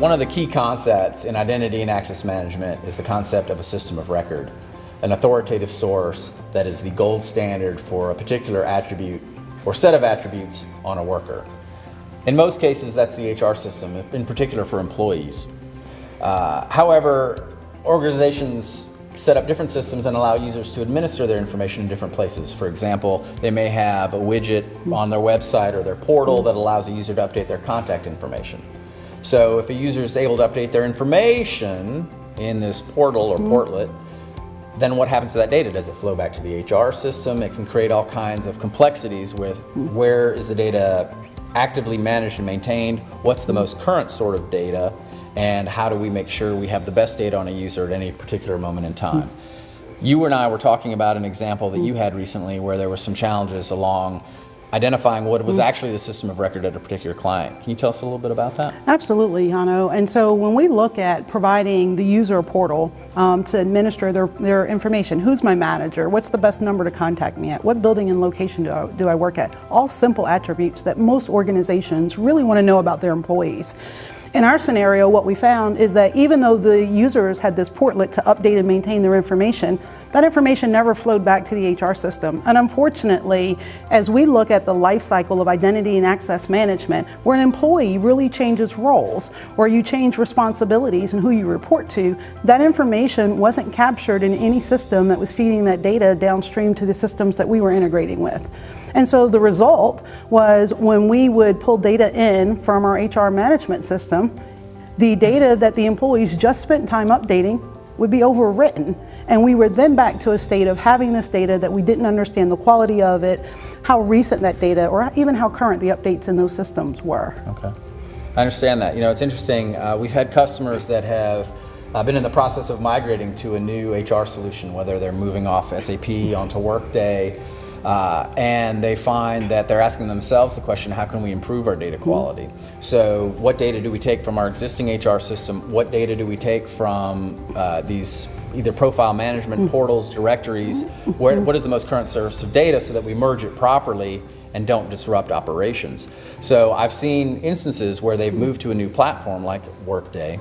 one of the key concepts in identity and access management is the concept of a system of record, an authoritative source that is the gold standard for a particular attribute or set of attributes on a worker. In most cases, that's the HR system, in particular for employees. However, organizations set up different systems and allow users to administer their information in different places. For example, they may have a widget on their website or their portal that allows a user to update their contact information. So if a user is able to update their information in this portal or portlet, then what happens to that data? Does it flow back to the HR system? It can create all kinds of complexities with where is the data actively managed and maintained, what's the most current sort of data, and how do we make sure we have the best data on a user at any particular moment in time. You and I were talking about an example that you had recently where there were some challenges along identifying what was actually the system of record at a particular client. Can you tell us a little bit about that? Absolutely, Hanno. And so when we look at providing the user a portal to administer their information, who's my manager? What's the best number to contact me at? What building and location do I work at? All simple attributes that most organizations really want to know about their employees. In our scenario, what we found is that even though the users had this portlet to update and maintain their information, that information never flowed back to the HR system. And unfortunately, as we look at the life cycle of identity and access management, where an employee really changes roles, or you change responsibilities and who you report to, that information wasn't captured in any system that was feeding that data downstream to the systems that we were integrating with. And so the result was when we would pull data in from our HR management system, the data that the employees just spent time updating would be overwritten. And we were then back to a state of having this data that we didn't understand the quality of it, how recent that data, or even how current the updates in those systems were. Okay, I understand that. You know, it's interesting. We've had customers that have been in the process of migrating to a new HR solution, whether they're moving off SAP onto Workday, and they find that they're asking themselves the question, how can we improve our data quality? So what data do we take from our existing HR system? What data do we take from these either profile management portals, directories? What is the most current source of data so that we merge it properly and don't disrupt operations? So I've seen instances where they've moved to a new platform like Workday,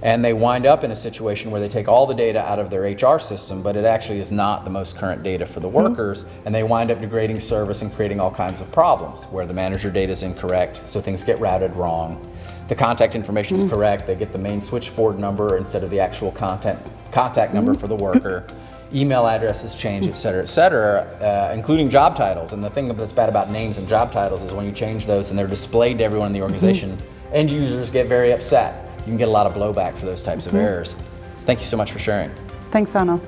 and they wind up in a situation where they take all the data out of their HR system, but it actually is not the most current data for the workers, and they wind up degrading service and creating all kinds of problems where the manager data is incorrect, so things get routed wrong. The contact information is correct, they get the main switchboard number instead of the actual contact number for the worker. Email addresses change, et cetera, including job titles. And the thing that's bad about names and job titles is when you change those and they're displayed to everyone in the organization, end users get very upset. You can get a lot of blowback for those types of errors. Thank you so much for sharing. Thanks, Hanno.